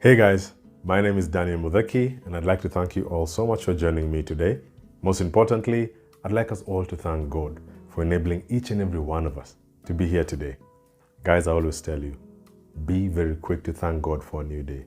Hey guys, my name is Daniel Mutheki, and I'd like to thank you all so much for joining me today. Most importantly, I'd like us all to thank God for enabling each and every one of us to be here today. Guys, I always tell you, be very quick to thank God for a new day.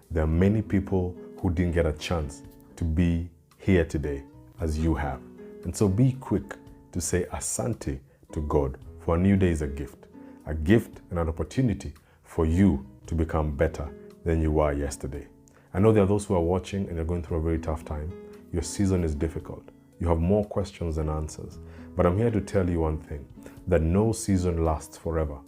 There are many people who didn't get a chance to be here today as you have. And so be quick to say asante to God, for a new day is a gift and an opportunity for you to become better than you were yesterday. I know there are those who are watching and you're going through a very tough time. Your season is difficult. You have more questions than answers. But I'm here to tell you one thing, that no season lasts forever.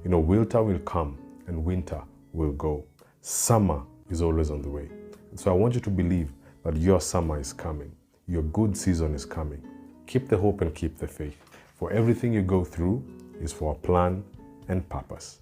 You know, winter will come and winter will go. Summer is always on the way. And so I want you to believe that your summer is coming. Your good season is coming. Keep the hope and keep the faith. For everything you go through is for a plan and purpose.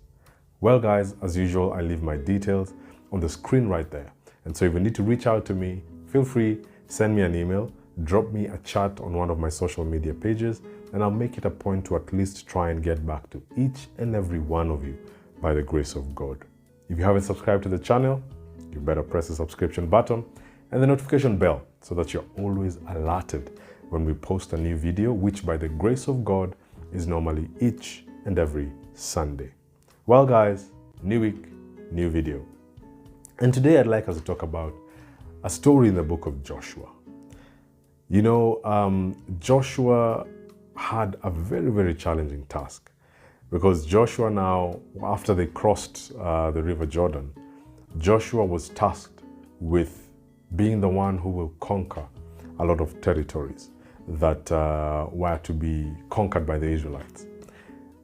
Well guys, as usual, I leave my details on the screen right there. And so if you need to reach out to me, feel free, send me an email, drop me a chat on one of my social media pages, and I'll make it a point to at least try and get back to each and every one of you by the grace of God. If you haven't subscribed to the channel, you better press the subscription button and the notification bell so that you're always alerted when we post a new video, which by the grace of God is normally each and every Sunday. Well guys, new week, new video. And today I'd like us to talk about a story in the book of Joshua. You know, Joshua had a very, very challenging task, because Joshua now, after they crossed the river Jordan, Joshua was tasked with being the one who will conquer a lot of territories that were to be conquered by the Israelites.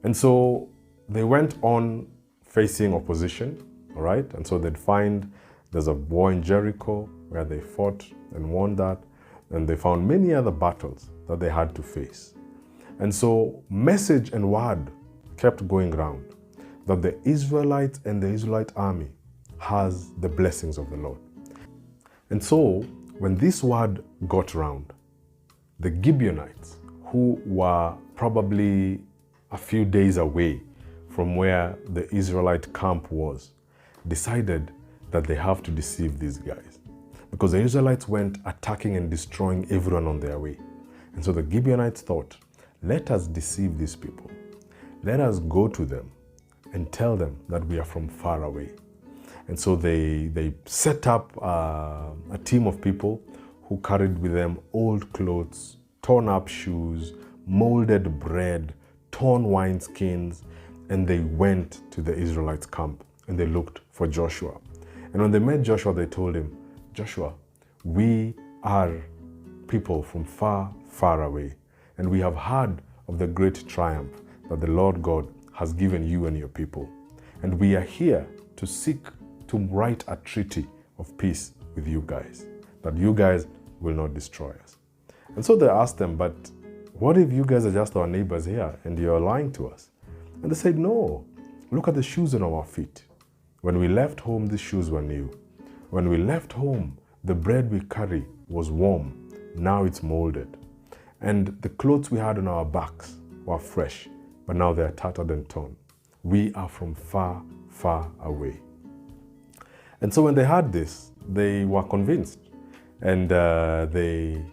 And so they went on facing opposition, all right? And so they'd find there's a war in Jericho where they fought and won that. And they found many other battles that they had to face. And so message and word kept going around that the Israelites and the Israelite army has the blessings of the Lord. And so when this word got around, the Gibeonites, who were probably a few days away from where the Israelite camp was, decided that they have to deceive these guys, because the Israelites went attacking and destroying everyone on their way. And so the Gibeonites thought, let us deceive these people. Let us go to them and tell them that we are from far away. And so they set up a team of people who carried with them old clothes, torn up shoes, molded bread, torn wineskins, and they went to the Israelites' camp and they looked for Joshua. And when they met Joshua, they told him, Joshua, we are people from far, far away, and we have heard of the great triumph that the Lord God has given you and your people. And we are here to seek to write a treaty of peace with you guys, that you guys will not destroy us. And so they asked them, but what if you guys are just our neighbors here and you're lying to us? And they said, no, look at the shoes on our feet. When we left home, these shoes were new. When we left home, the bread we carry was warm. Now it's molded. And the clothes we had on our backs were fresh, but now they're tattered and torn. We are from far, far away. And so when they heard this, they were convinced, and they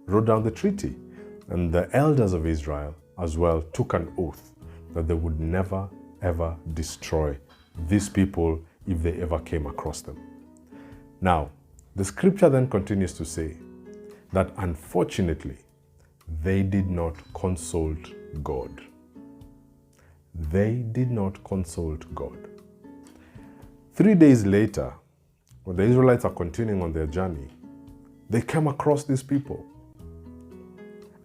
wrote down the treaty. And the elders of Israel as well took an oath that they would never, ever destroy these people if they ever came across them. Now, the scripture then continues to say that unfortunately, they did not consult God. They did not consult God. 3 days later, when the Israelites are continuing on their journey, they came across these people.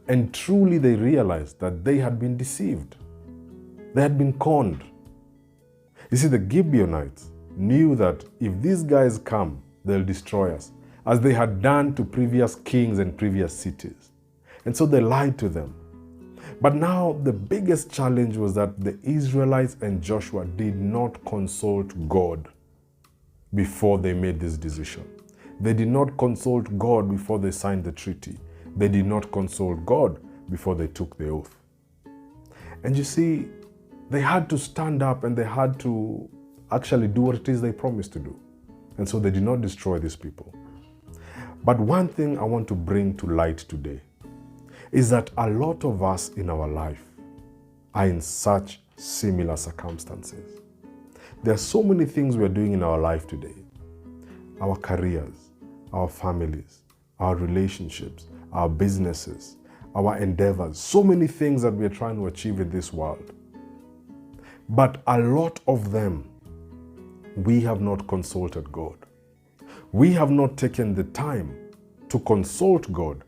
And truly they realized that they had been deceived. They had been conned. You see, the Gibeonites knew that if these guys come, they'll destroy us, as they had done to previous kings and previous cities. And so they lied to them. But now the biggest challenge was that the Israelites and Joshua did not consult God before they made this decision. They did not consult God before they signed the treaty. They did not consult God before they took the oath. And you see, they had to stand up and they had to actually do what it is they promised to do. And so they did not destroy these people. But one thing I want to bring to light today is that a lot of us in our life are in such similar circumstances. There are so many things we are doing in our life today. Our careers, our families, our relationships, our businesses, our endeavors, so many things that we are trying to achieve in this world. But a lot of them, we have not consulted God. We have not taken the time to consult God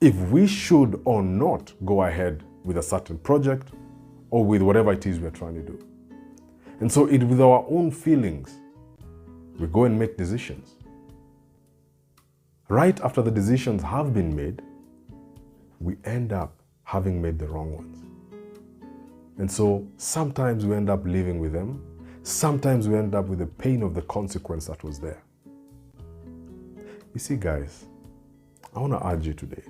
if we should or not go ahead with a certain project or with whatever it is we're trying to do. And so with our own feelings, we go and make decisions. Right after the decisions have been made, we end up having made the wrong ones. And so sometimes we end up living with them. Sometimes we end up with the pain of the consequence that was there. You see, guys, I want to urge you today.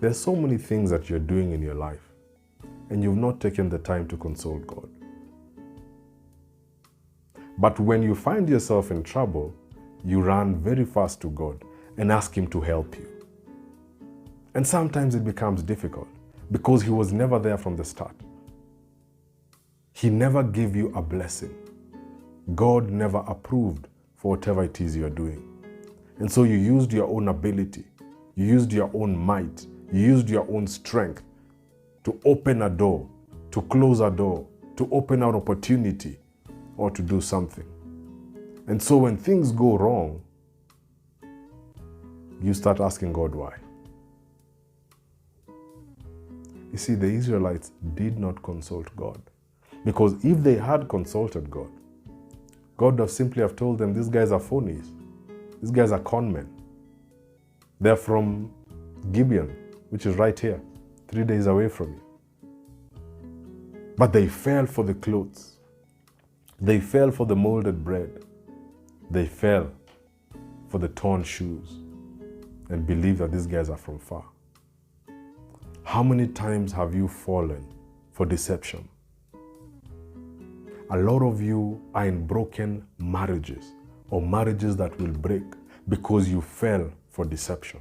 There's so many things that you're doing in your life, and you've not taken the time to consult God. But when you find yourself in trouble, you run very fast to God and ask Him to help you. And sometimes it becomes difficult because He was never there from the start. He never gave you a blessing. God never approved for whatever it is you're doing. And so you used your own ability, you used your own might, you used your own strength to open a door, to close a door, to open an opportunity, or to do something. And so when things go wrong, you start asking God why. You see, the Israelites did not consult God. Because if they had consulted God, God would have simply have told them, these guys are phonies. These guys are con men. They're from Gibeon, which is right here, 3 days away from you. But they fell for the clothes. They fell for the molded bread. They fell for the torn shoes and believe that these guys are from far. How many times have you fallen for deception? A lot of you are in broken marriages or marriages that will break because you fell for deception.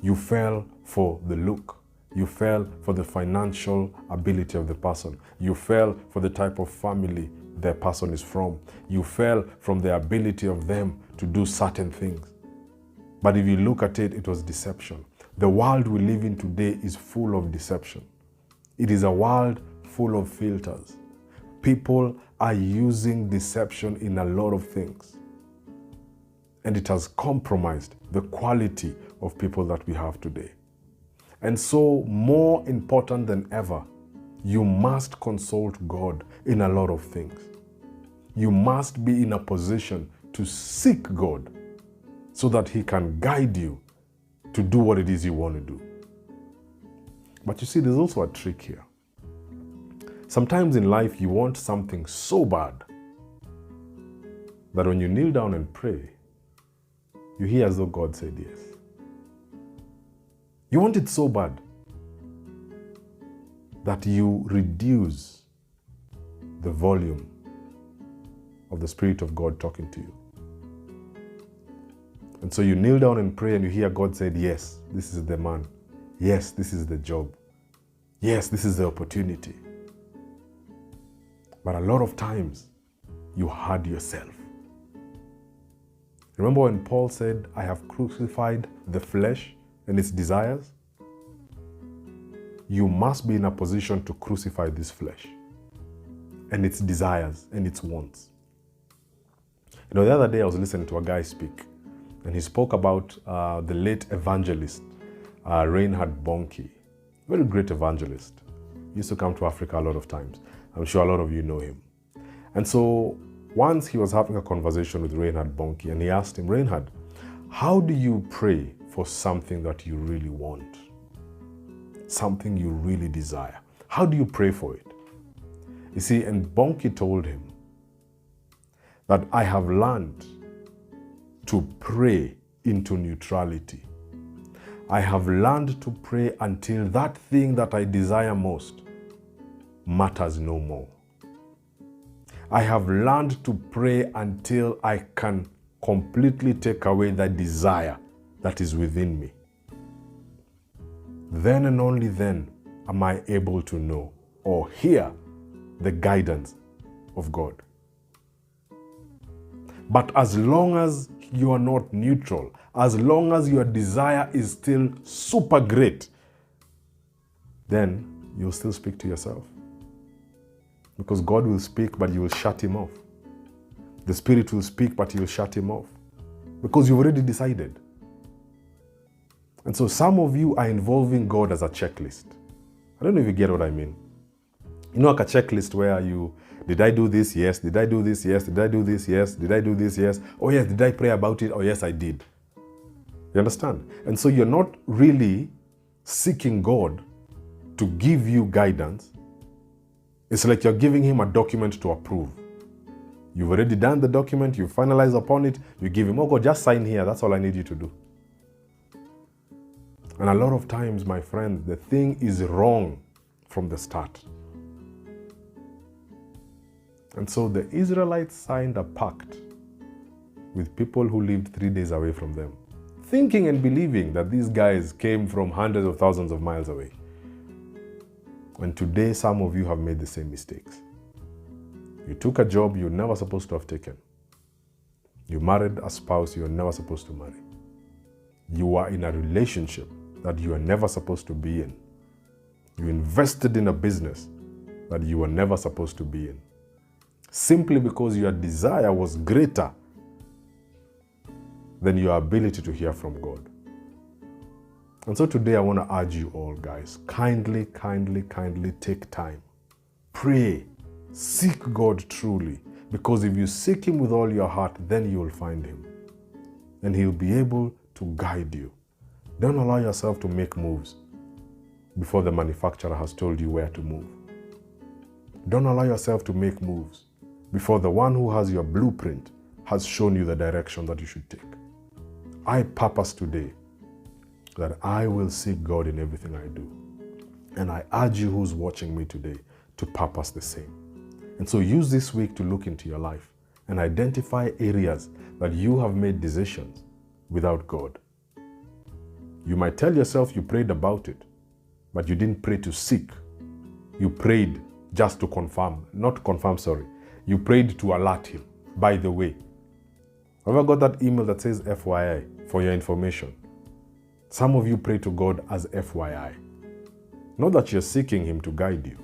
You fell for the look. You fell for the financial ability of the person. You fell for the type of family the person is from. You fell from the ability of them to do certain things. But if you look at it, it was deception. The world we live in today is full of deception. It is a world full of filters. People are using deception in a lot of things. And it has compromised the quality of people that we have today. And so, more important than ever, you must consult God in a lot of things. You must be in a position to seek God so that He can guide you to do what it is you want to do. But you see, there's also a trick here. Sometimes in life, you want something so bad that when you kneel down and pray, you hear as though God said yes. You want it so bad that you reduce the volume of the Spirit of God talking to you. And so you kneel down and pray and you hear God said, yes, this is the man. Yes, this is the job. Yes, this is the opportunity. But a lot of times, you hurt yourself. Remember when Paul said, I have crucified the flesh and its desires? You must be in a position to crucify this flesh and its desires and its wants. You know, the other day I was listening to a guy speak, and he spoke about the late evangelist, Reinhard Bonnke. Very great evangelist. He used to come to Africa a lot of times. I'm sure a lot of you know him. And so once he was having a conversation with Reinhard Bonnke, and he asked him, Reinhard, how do you pray for something that you really want? Something you really desire. How do you pray for it? You see, and Bonnke told him that I have learned to pray into neutrality. I have learned to pray until that thing that I desire most matters no more. I have learned to pray until I can completely take away that desire that is within me. Then and only then am I able to know or hear the guidance of God. But as long as you are not neutral, as long as your desire is still super great, then you'll still speak to yourself. Because God will speak, but you will shut him off. The Spirit will speak, but you'll shut him off. Because you've already decided. And so some of you are involving God as a checklist. I don't know if you get what I mean. You know, like a checklist where did I do this? Yes. Did I do this? Yes. Did I do this? Yes. Did I do this? Yes. Oh yes, did I pray about it? Oh yes, I did. You understand? And so you're not really seeking God to give you guidance. It's like you're giving him a document to approve. You've already done the document, you finalize upon it, you give him, oh God, just sign here, that's all I need you to do. And a lot of times, my friends, the thing is wrong from the start. And so the Israelites signed a pact with people who lived 3 days away from them, thinking and believing that these guys came from hundreds of thousands of miles away. And today, some of you have made the same mistakes. You took a job you're never supposed to have taken. You married a spouse you're never supposed to marry. You are in a relationship that you are never supposed to be in. You invested in a business that you were never supposed to be in. Simply because your desire was greater than your ability to hear from God. And so today I want to urge you all, guys, kindly take time. Pray. Seek God truly. Because if you seek him with all your heart, then you will find him. And he'll be able to guide you. Don't allow yourself to make moves before the manufacturer has told you where to move. Don't allow yourself to make moves before the one who has your blueprint has shown you the direction that you should take. I purpose today that I will seek God in everything I do. And I urge you who's watching me today to purpose the same. And so use this week to look into your life and identify areas that you have made decisions without God. You might tell yourself you prayed about it, but you didn't pray to seek. You prayed just to confirm, You prayed to alert him. By the way, have I got that email that says FYI for your information? Some of you pray to God as FYI. Not that you're seeking him to guide you.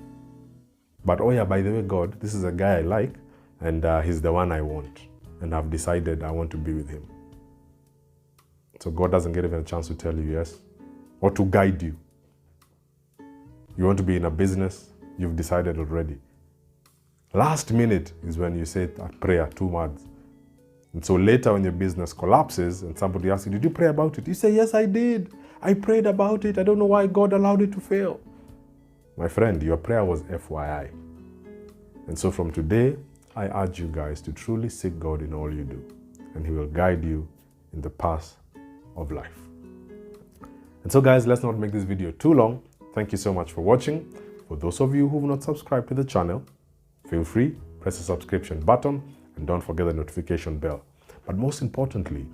But oh yeah, by the way, God, this is a guy I like, and he's the one I want. And I've decided I want to be with him. So God doesn't get even a chance to tell you yes, or to guide you. You want to be in a business, you've decided already. Last minute is when you say that prayer, 2 words. And so later when your business collapses and somebody asks you, did you pray about it? You say, yes, I did. I prayed about it. I don't know why God allowed it to fail. My friend, your prayer was FYI. And so from today, I urge you guys to truly seek God in all you do. And he will guide you in the path of life. And so guys, let's not make this video too long. Thank you so much for watching. For those of you who have not subscribed to the channel, feel free, press the subscription button, and don't forget the notification bell. But most importantly,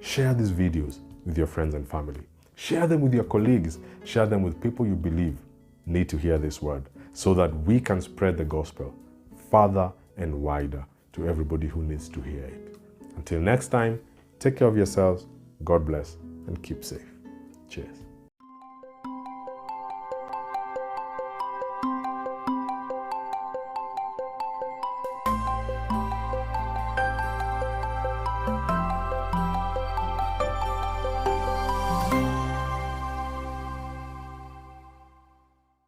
share these videos with your friends and family. Share them with your colleagues. Share them with people you believe need to hear this word so that we can spread the gospel farther and wider to everybody who needs to hear it. Until next time, take care of yourselves, God bless, and keep safe. Cheers.